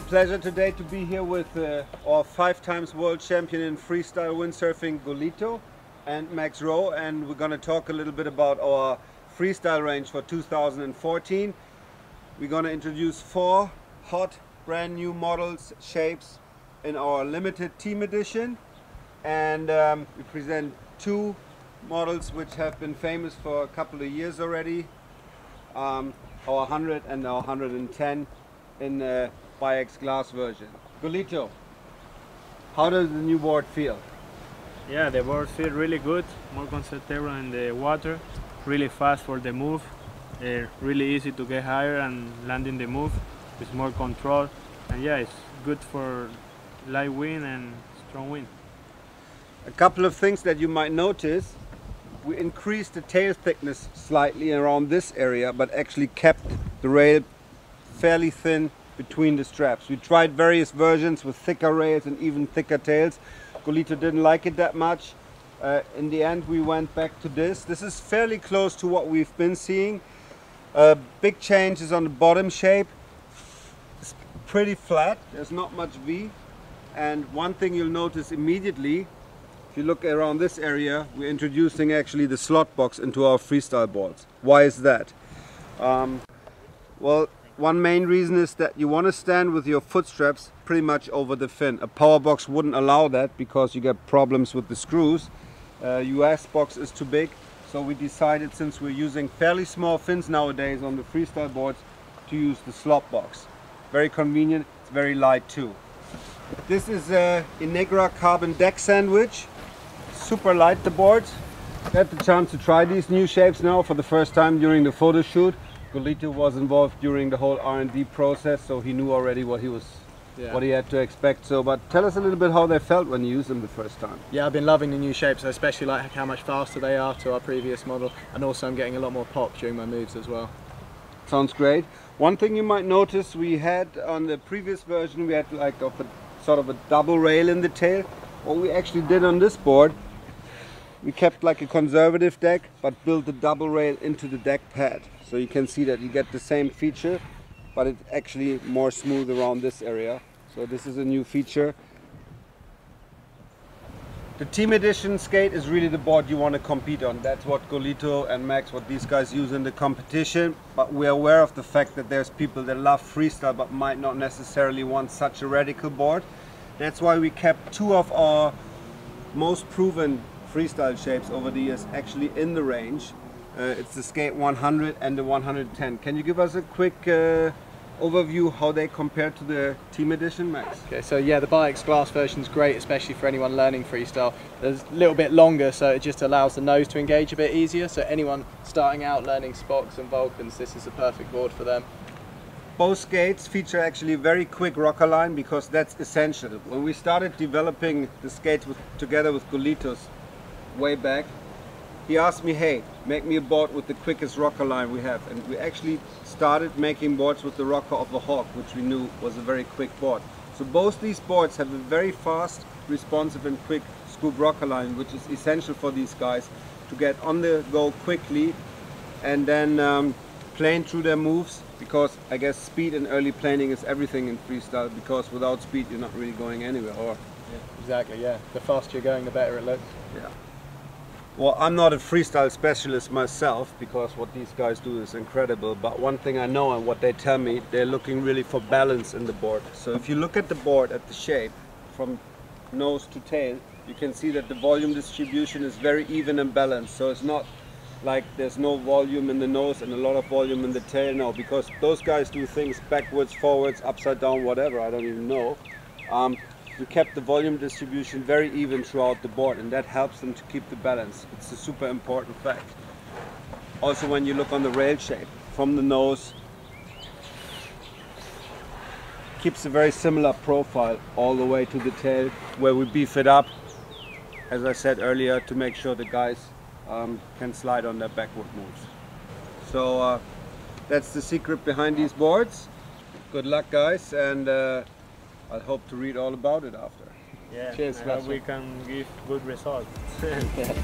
pleasure today to be here with our 5 times world champion in freestyle windsurfing, Golito, and Max Rowe, and we're going to talk a little bit about our freestyle range for 2014. We're going to introduce 4 hot brand new models, shapes in our limited team edition, and we present 2 models which have been famous for a couple of years already, our 100 and our 110 in the BGS glass version. Golito, how does the new board feel? Yeah, the board feels really good, more concentrated in the water, really fast for the move, really easy to get higher and landing the move with more control, and yeah, it's good for light wind and strong wind. A couple of things that you might notice: we increased the tail thickness slightly around this area, but actually kept the rail fairly thin between the straps. We tried various versions with thicker rails and even thicker tails. Golito didn't like it that much. In the end we went back to this. This is fairly close to what we've been seeing. Big change is on the bottom shape. It's pretty flat, there's not much V. And one thing you'll notice immediately, if you look around this area, we're introducing actually the slot box into our freestyle boards. Why is that? Well, one main reason is that you want to stand with your foot straps pretty much over the fin. A power box wouldn't allow that because you get problems with the screws. US box is too big, so we decided, since we're using fairly small fins nowadays on the freestyle boards, to use the slot box. Very convenient, it's very light too. This is a Inegra carbon deck sandwich. Super light, the boards. I had the chance to try these new shapes now for the first time during the photo shoot. Golito was involved during the whole R&D process, so he knew already what he had to expect. So, but tell us a little bit how they felt when you used them the first time. Yeah, I've been loving the new shapes. I especially like how much faster they are to our previous model, and also I'm getting a lot more pop during my moves as well. Sounds great. One thing you might notice, we had on the previous version, we had like sort of a double rail in the tail. What we actually did on this board, we kept like a conservative deck, but built the double rail into the deck pad. So you can see that you get the same feature, but it's actually more smooth around this area. So this is a new feature. The Team Edition skate is really the board you want to compete on. That's what Golito and Max, what these guys use in the competition. But we're aware of the fact that there's people that love freestyle but might not necessarily want such a radical board. That's why we kept 2 of our most proven freestyle shapes over the years actually in the range. It's the Skate 100 and the 110. Can you give us a quick overview how they compare to the Team Edition, Max? Okay, so yeah, the BGS glass version is great, especially for anyone learning freestyle. It's a little bit longer, so it just allows the nose to engage a bit easier. So anyone starting out learning Spocks and Vulcans, this is a perfect board for them. Both skates feature actually a very quick rocker line, because that's essential. When we started developing the skates together with Golito's way back, he asked me, hey, make me a board with the quickest rocker line we have. And we actually started making boards with the rocker of the Hawk, which we knew was a very quick board. So both these boards have a very fast, responsive and quick scoop rocker line, which is essential for these guys to get on the go quickly and then plane through their moves, because I guess speed and early planing is everything in freestyle, because without speed you're not really going anywhere. Or yeah, exactly, yeah. The faster you're going, the better it looks. Yeah. Well, I'm not a freestyle specialist myself, because what these guys do is incredible, but one thing I know and what they tell me, they're looking really for balance in the board. So if you look at the board, at the shape, from nose to tail, you can see that the volume distribution is very even and balanced. So it's not like there's no volume in the nose and a lot of volume in the tail. No, because those guys do things backwards, forwards, upside down, whatever, I don't even know. We kept the volume distribution very even throughout the board, and that helps them to keep the balance. It's a super important fact. Also, when you look on the rail shape, from the nose, keeps a very similar profile all the way to the tail, where we beef it up, as I said earlier, to make sure the guys can slide on their backward moves. So that's the secret behind these boards. Good luck, guys, and I hope to read all about it after. Yeah, cheers. I hope we can give good results. Yeah.